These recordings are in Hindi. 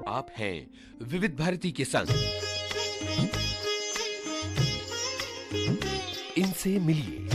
आप हैं विविध भारती के संग। इनसे मिलिए।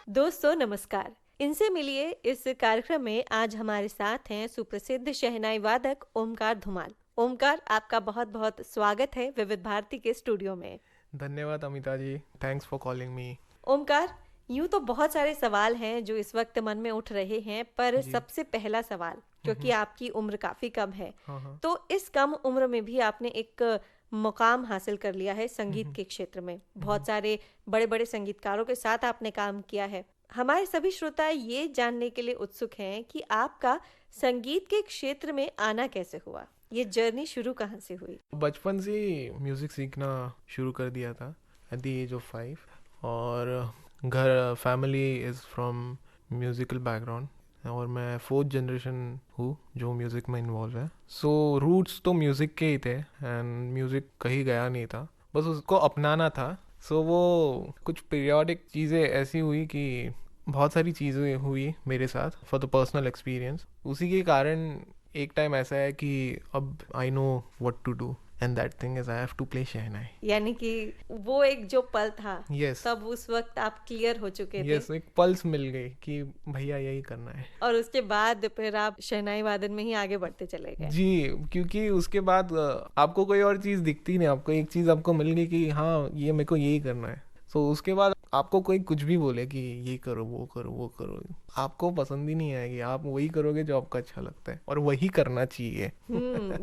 दोस्तों नमस्कार। इनसे मिलिए इस कार्यक्रम में आज हमारे साथ हैं सुप्रसिद्ध शहनाई वादक ओमकार धुमाल। ओमकार, आपका बहुत बहुत स्वागत है विविध भारती के स्टूडियो में। धन्यवाद Amita ji, thanks for calling me. Omkar, यूं तो बहुत सारे सवाल हैं जो इस वक्त मन में उठ रहे हैं, पर जी। सबसे पहला सवाल, क्योंकि आपकी उम्र काफ़ी कम है, हाँ। तो इस कम उम्र में भी आपने एक मुकाम हासिल कर लिया है संगीत के क्षेत्र में। बहुत सारे बड़े बड़े संगीतकारों के साथ आपने काम किया है। हमारे सभी श्रोता ये जानने के लिए उत्सुक हैं कि आपका संगीत के क्षेत्र में आना कैसे हुआ, ये जर्नी शुरू कहाँ से हुई? बचपन से ही म्यूज़िक सीखना शुरू कर दिया था एट द एज ऑफ 5। और घर family is from musical background और मैं 4th जनरेशन हूँ जो म्यूज़िक में इन्वॉल्व है। सो रूट्स तो म्यूज़िक के ही थे एंड म्यूज़िक कहीं गया नहीं था, बस उसको अपनाना था। सो वो कुछ पीरियोडिक चीज़ें ऐसी हुई कि बहुत सारी चीज़ें हुई मेरे साथ फॉर द पर्सनल एक्सपीरियंस। उसी के कारण एक टाइम ऐसा है कि अब I know what to do and that thing is I have to play shehnai. यानी कि वो एक जो पल था, Yes. तब उस वक्त आप क्लियर हो चुके थे। यस, एक पल्स मिल गई कि भैया यही करना है। और उसके बाद फिर आप शहनाई वादन में ही आगे बढ़ते चले गए। जी, क्योंकि उसके बाद आपको कोई और चीज़ दिखती नहीं, आपको एक चीज़ आपको मिल गई कि हाँ ये मेरे को यही करना है। सो उसके बाद आपको कोई कुछ भी बोले कि ये करो वो करो वो करो, आपको पसंद ही नहीं आएगी। आप वही करोगे जो आपको अच्छा लगता है और वही करना चाहिए।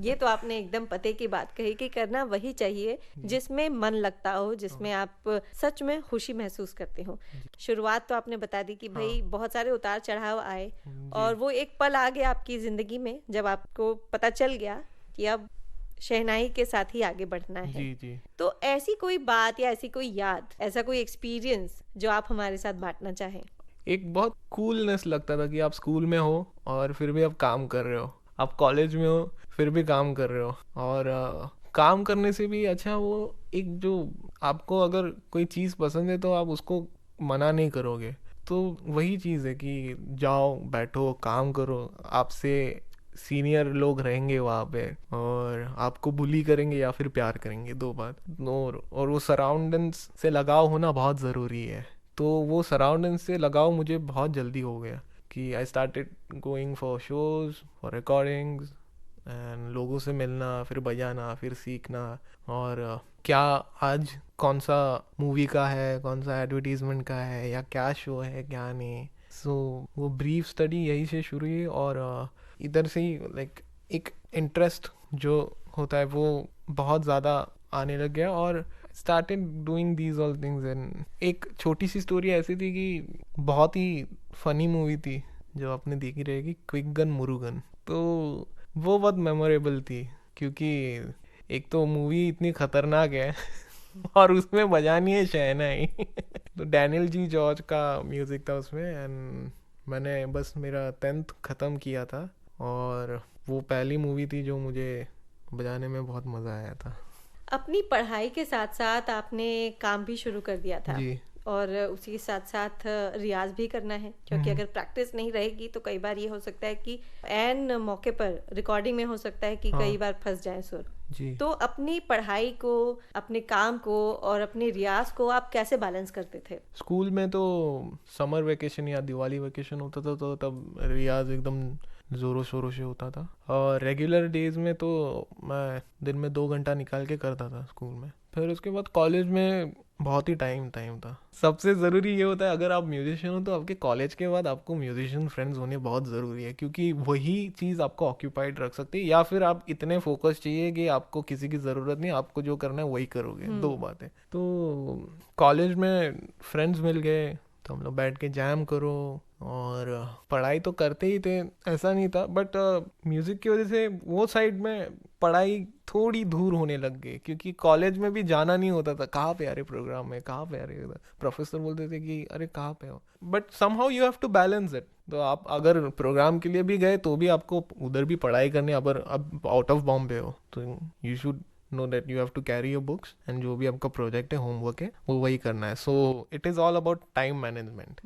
ये तो आपने एकदम पते की बात कही कि करना वही चाहिए जिसमें मन लगता हो, जिसमें आप सच में खुशी महसूस करते हो। शुरुआत तो आपने बता दी कि भाई बहुत सारे उतार चढ़ाव आए और वो एक पल आ गया आपकी जिंदगी में जब आपको पता चल गया कि अब शहनाई के साथ ही आगे बढ़ना है। जी। तो ऐसी कोई बात या ऐसी कोई याद, ऐसा कोई एक्सपीरियंस जो आप हमारे साथ बांटना चाहें? एक बहुत कूलनेस लगता था कि आप स्कूल में हो और फिर भी आप काम कर रहे हो, आप कॉलेज में हो फिर भी काम कर रहे हो। और काम करने से भी अच्छा वो एक जो आपको अगर कोई चीज़ पसंद है तो आप उसको मना नहीं करोगे। तो वही चीज़ है कि जाओ बैठो काम करो, आपसे सीनियर लोग रहेंगे वहाँ पे और आपको बुली करेंगे या फिर प्यार करेंगे, दो बात। और वो सराउंडिंग्स से लगाव होना बहुत ज़रूरी है। तो वो सराउंडिंग्स से लगाव मुझे बहुत जल्दी हो गया कि I started going for shows for recordings and लोगों से मिलना, फिर बजाना, फिर सीखना। और क्या आज कौन सा मूवी का है, कौन सा एडवर्टीजमेंट का है या क्या शो है क्या नहीं। सो वो ब्रीफ स्टडी यही से शुरू हुई और इधर से ही लाइक एक इंटरेस्ट जो होता है वो बहुत ज़्यादा आने लग गया और started doing these all things. And एक छोटी सी स्टोरी ऐसी थी कि बहुत ही फनी मूवी थी जो आपने देखी रहेगी, क्विक गन मुरुगन। तो वो बहुत मेमोरेबल थी क्योंकि एक तो मूवी इतनी खतरनाक है और उसमें बजानी है शहनाई। तो डैनियल जी जॉर्ज का म्यूज़िक था उसमें एंड मैंने बस मेरा 10th ख़त्म किया था और वो पहली मूवी थी जो मुझे बजाने में बहुत मज़ा आया था। अपनी पढ़ाई के साथ साथ आपने काम भी शुरू कर दिया था जी। और उसी के साथ साथ रियाज भी करना है, क्योंकि अगर प्रैक्टिस नहीं रहेगी तो कई बार ये हो सकता है कि एन मौके पर रिकॉर्डिंग में हो सकता है कि कई बार फंस जाए सुर। जी। तो अपनी पढ़ाई को, अपने काम को और अपने रियाज को आप कैसे बैलेंस करते थे? स्कूल में तो समर वेकेशन या दिवाली वेकेशन होता था तो तब रियाज एकदम ज़ोरों शोरों से होता था और रेगुलर डेज में तो मैं दिन में 2 घंटा निकाल के करता था स्कूल में। फिर उसके बाद कॉलेज में बहुत ही टाइम था। सबसे ज़रूरी ये होता है अगर आप म्यूजिशियन हो तो आपके कॉलेज के बाद आपको म्यूजिशियन फ्रेंड्स होने बहुत ज़रूरी है, क्योंकि वही चीज़ आपको ऑक्यूपाइड रख सकती है। या फिर आप इतने फोकस चाहिए कि आपको किसी की ज़रूरत नहीं, आपको जो करना है वही करोगे। दो बातें। तो कॉलेज में फ्रेंड्स मिल गए तो हम लोग बैठ के जैम करो और पढ़ाई तो करते ही थे, ऐसा नहीं था। बट म्यूज़िक की वजह से वो साइड में पढ़ाई थोड़ी दूर होने लग गई, क्योंकि कॉलेज में भी जाना नहीं होता था। कहाँ पे आ रहे प्रोग्राम में, कहाँ पे आ रहे, प्रोफेसर बोलते थे कि अरे कहाँ पे हो। But somehow you have to balance it. तो आप अगर प्रोग्राम के लिए भी गए तो भी आपको उधर भी पढ़ाई करनी है। अब आउट ऑफ बॉम्बे हो तो you should know that you have to carry your books and जो भी आपका प्रोजेक्ट है, होमवर्क है, वो वही करना है. So it is all about time management.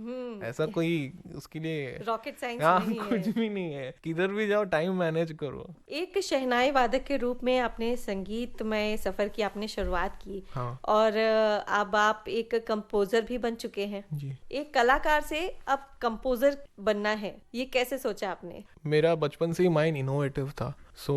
ऐसा कोई उसके लिए रॉकेट साइंस हाँ नहीं कुछ है. भी नहीं है. किधर भी जाओ टाइम मैनेज करो. एक शहनाई वादक के रूप में आपने संगीतमय सफर की आपने शुरुआत की. हाँ और अब आप एक कंपोजर भी बन चुके हैं. जी. एक कलाकार से अब कंपोजर बनना है, ये कैसे सोचा आपने? मेरा बचपन से ही माइंड इनोवेटिव था. सो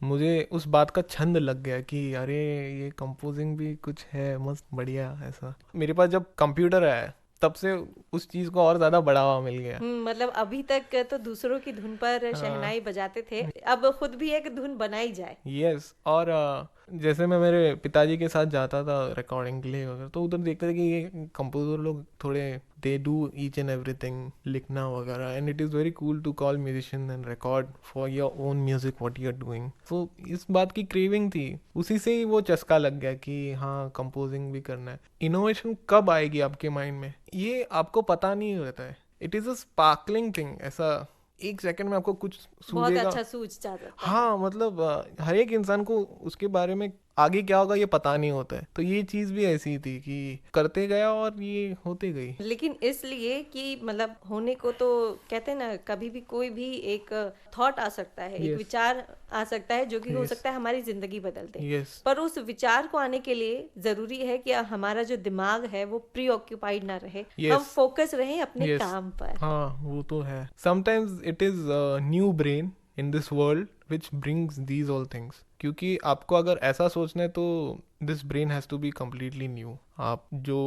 मुझे उस बात का छंद लग गया कि अरे ये कंपोजिंग भी कुछ है मस्त बढ़िया. ऐसा मेरे पास जब कंप्यूटर आया तब से उस चीज़ को और ज़्यादा बढ़ावा मिल गया. मतलब अभी तक तो दूसरों की धुन पर शहनाई बजाते थे, अब खुद भी एक धुन बनाई जाए. यस. और जैसे मैं मेरे पिताजी के साथ जाता था रिकॉर्डिंग के लिए वगैरह, तो उधर देखते थे कि ये कंपोजर लोग थोड़े they do each and everything, लिखना वगैरह. And it is very cool to call musician and record for your own music what you are doing. So इस बात की क्रेविंग थी, उसी से ही वो चस्का लग गया कि हाँ कंपोजिंग भी करना है. इनोवेशन कब आएगी आपके माइंड में ये आपको पता नहीं रहता है. It is a sparkling thing. ऐसा एक सेकंड में आपको कुछ बहुत सूझेगा. अच्छा सूझ जाता है. हाँ मतलब हर एक इंसान को उसके बारे में आगे क्या होगा ये पता नहीं होता है. तो ये चीज़ भी ऐसी थी कि करते गया और ये होते गई. लेकिन इसलिए कि मतलब होने को तो कहते हैं ना, कभी भी कोई भी एक थॉट आ सकता है, एक Yes. विचार आ सकता है जो कि हो Yes. सकता है हमारी जिंदगी बदल दे. यस. पर उस विचार को आने के लिए जरूरी है कि हमारा जो दिमाग है वो प्री ऑक्यूपाइड ना रहे. Yes. हम फोकस रहें अपने Yes. काम पर. हाँ वो तो है. Sometimes it is new brain in this world which brings these all things. क्योंकि आपको अगर ऐसा सोचना है तो this brain has to be completely new. आप जो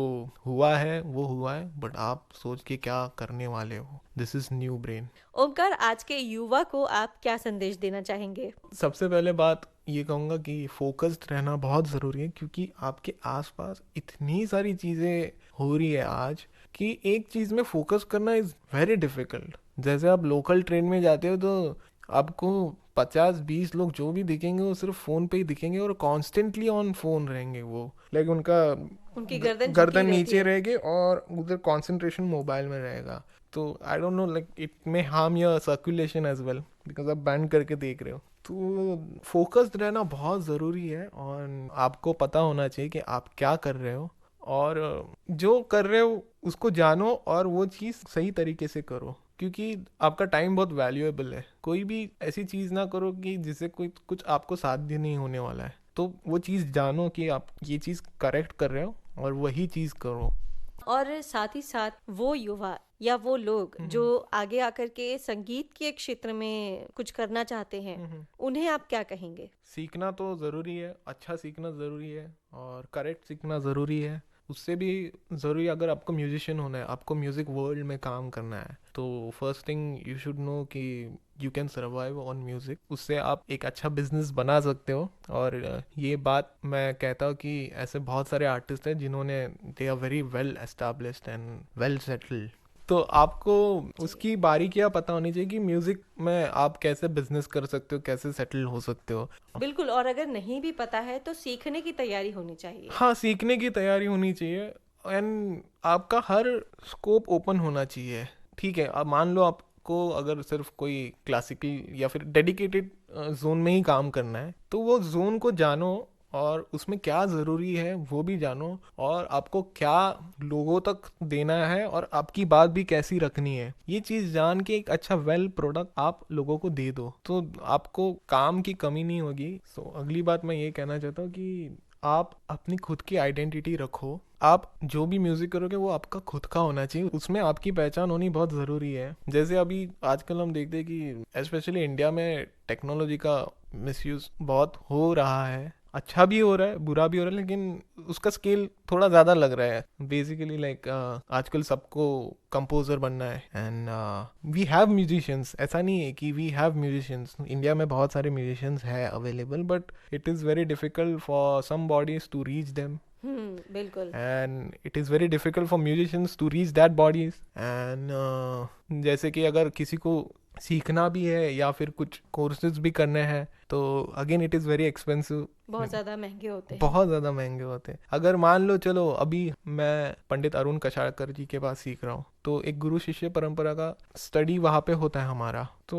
हुआ है वो हुआ है, बट आप सोच के क्या करने वाले हो, this is new brain. Omkar, आज के युवा को आप क्या संदेश देना चाहेंगे? सबसे पहले बात ये कहूँगा कि फोकस्ड रहना बहुत ज़रूरी है, क्योंकि आपके आसपास इतनी सारी चीज़ें हो रही है आज कि एक चीज़ में फोकस करना इज़ वेरी डिफ़िकल्ट. जैसे आप लोकल ट्रेन में जाते हो तो आपको 50-20 लोग जो भी दिखेंगे वो सिर्फ फ़ोन पे ही दिखेंगे और कॉन्स्टेंटली ऑन फोन रहेंगे. वो लाइक उनकी गर्दन गर्दन झुकी नीचे रहती है. रहेगी और उधर कंसंट्रेशन मोबाइल में रहेगा. तो I don't know, like it may harm your circulation as well because आप बैंड करके देख रहे हो. तो फोकस्ड रहना बहुत ज़रूरी है और आपको पता होना चाहिए कि आप क्या कर रहे हो और जो कर रहे हो उसको जानो और वो चीज़ सही तरीके से करो, क्योंकि आपका टाइम बहुत वैल्यूएबल है. कोई भी ऐसी चीज़ ना करो कि जिससे कोई कुछ आपको साध्य नहीं होने वाला है. तो वो चीज़ जानो कि आप ये चीज़ करेक्ट कर रहे हो और वही चीज़ करो. और साथ ही साथ वो युवा या वो लोग जो आगे आकर के संगीत के क्षेत्र में कुछ करना चाहते हैं, उन्हें आप क्या कहेंगे? सीखना तो ज़रूरी है, अच्छा सीखना ज़रूरी है और करेक्ट सीखना ज़रूरी है. उससे भी ज़रूरी अगर आपको म्यूजिशियन होना है, आपको म्यूज़िक वर्ल्ड में काम करना है, तो first thing you should know कि you can survive on music. उससे आप एक अच्छा बिजनेस बना सकते हो. और ये बात मैं कहता हूँ कि ऐसे बहुत सारे आर्टिस्ट हैं जिन्होंने they are very well established and well settled. तो आपको उसकी बारीकियाँ पता होनी चाहिए कि म्यूज़िक में आप कैसे बिजनेस कर सकते हो, कैसे सेटल हो सकते हो. बिल्कुल. और अगर नहीं भी पता है तो सीखने की तैयारी होनी चाहिए. हाँ सीखने की तैयारी होनी चाहिए एंड आपका हर स्कोप ओपन होना चाहिए. ठीक है, अब मान लो आपको अगर सिर्फ कोई क्लासिकल या फिर डेडिकेटेड जोन में ही काम करना है, तो वो जोन को जानो और उसमें क्या ज़रूरी है वो भी जानो और आपको क्या लोगों तक देना है और आपकी बात भी कैसी रखनी है. ये चीज़ जान के एक अच्छा वेल प्रोडक्ट आप लोगों को दे दो तो आपको काम की कमी नहीं होगी. सो अगली बात मैं ये कहना चाहता हूँ कि आप अपनी खुद की आइडेंटिटी रखो. आप जो भी म्यूज़िक करोगे वो आपका खुद का होना चाहिए, उसमें आपकी पहचान होनी बहुत ज़रूरी है. जैसे अभी आजकल हम देखते हैं कि स्पेशली इंडिया में टेक्नोलॉजी का मिसयूज़ बहुत हो रहा है. अच्छा भी हो रहा है, बुरा भी हो रहा है, लेकिन उसका स्केल थोड़ा ज़्यादा लग रहा है. बेसिकली लाइक आजकल सबको कंपोज़र बनना है एंड वी हैव म्यूजिशियंस. ऐसा नहीं है कि वी हैव म्यूजिशियंस. इंडिया में बहुत सारे म्यूजिशियंस हैं available, but it is very difficult for some bodies to reach them. बिल्कुल. And it is very difficult for musicians to reach that bodies. And जैसे कि अगर किसी को सीखना भी है या फिर कुछ कोर्सेज भी करने हैं, तो again it is very expensive, बहुत ज्यादा महंगे होते हैं। बहुत ज़्यादा महंगे होते हैं। अगर मान लो चलो अभी मैं पंडित अरुण कशाळकर जी के पास सीख रहा हूँ, तो एक गुरु शिष्य परंपरा का स्टडी वहाँ पे होता है हमारा। तो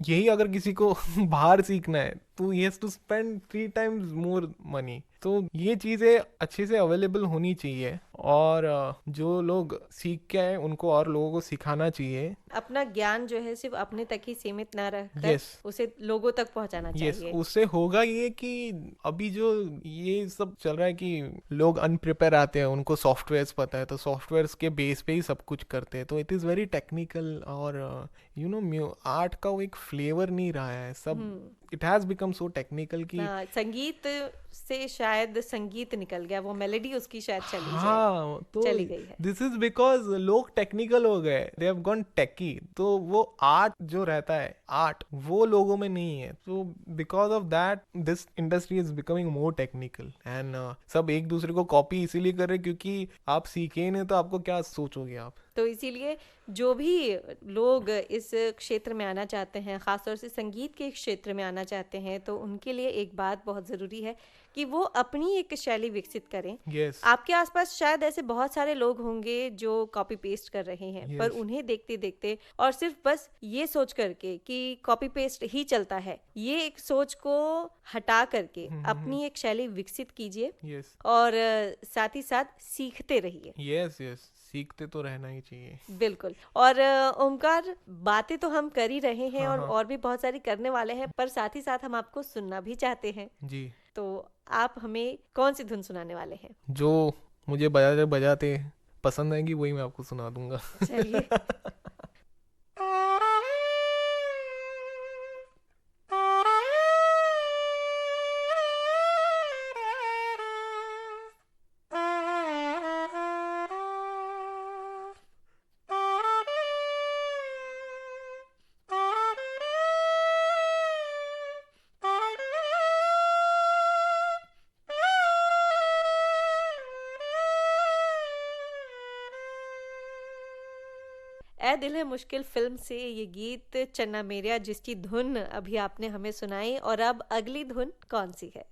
यही अगर किसी को बाहर सीखना है तो he has to spend 3 times more money. तो ये चीज़ें अच्छे से अवेलेबल होनी चाहिए, और जो लोग सीख के आए उनको और लोगों को सिखाना चाहिए। अपना ज्ञान जो है सिर्फ अपने तक ही सीमित ना रखकर Yes. उसे लोगों तक पहुंचाना यस, चाहिए। उससे होगा ये कि अभी जो ये सब चल रहा है कि लोग अनप्रिपेयर आते हैं, उनको सॉफ्टवेयर्स पता है तो सॉफ्टवेयर्स के बेस पे ही सब कुछ करते हैं, तो इट इज़ वेरी टेक्निकल, और यू नो आर्ट का वो एक फ्लेवर नहीं रहा है सब। It has become so technical कि हाँ, संगीत से शायद संगीत निकल गया, वो मेलोडी उसकी शायद चली जाए, हाँ, तो चली गई है। दिस इज बिकॉज लोग टेक्निकल हो गए, दे हैव गॉन टेकी, तो वो आर्ट जो रहता है, आर्ट वो लोगों में नहीं है। तो because of that this industry is becoming more technical, and सब एक दूसरे को कॉपी इसीलिए कर रहे हैं क्योंकि आप सीखे ही नहीं तो आपको क्या सोचोगे आप। तो इसीलिए जो भी लोग इस क्षेत्र में आना चाहते हैं, खासतौर से संगीत के क्षेत्र में आना चाहते हैं, तो उनके लिए एक बात बहुत ज़रूरी है कि वो अपनी एक शैली विकसित करें। यस, आपके आसपास शायद ऐसे बहुत सारे लोग होंगे जो कॉपी पेस्ट कर रहे हैं, पर उन्हें देखते देखते और सिर्फ बस ये सोच करके कि कॉपी पेस्ट ही चलता है, ये एक सोच को हटा करके अपनी एक शैली विकसित कीजिए, यस, और साथ ही साथ सीखते रहिए। यस, यस, सीखते तो रहना ही चाहिए। बिल्कुल। और ओमकार, बातें तो हम कर ही रहे हैं और भी बहुत सारी करने वाले हैं, पर साथ ही साथ हम आपको सुनना भी चाहते हैं। जी, तो आप हमें कौन सी धुन सुनाने वाले हैं? जो मुझे बजाते बजाते पसंद आएगी वही मैं आपको सुना दूंगा। चलिए। ए दिल है मुश्किल फिल्म से ये गीत चन्ना मेरेया, जिसकी धुन अभी आपने हमें सुनाई, और अब अगली धुन कौन सी है?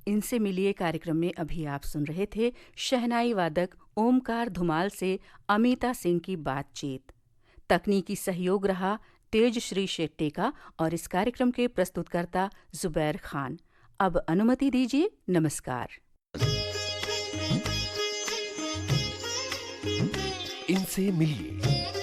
इनसे मिलिए कार्यक्रम में अभी आप सुन रहे थे शहनाई वादक ओमकार धुमाल से अमिता सिंह की बातचीत। तकनीकी सहयोग रहा तेजश्री शेट्टे का, और इस कार्यक्रम के प्रस्तुतकर्ता जुबैर खान। अब अनुमति दीजिए, नमस्कार। इनसे मिलिए।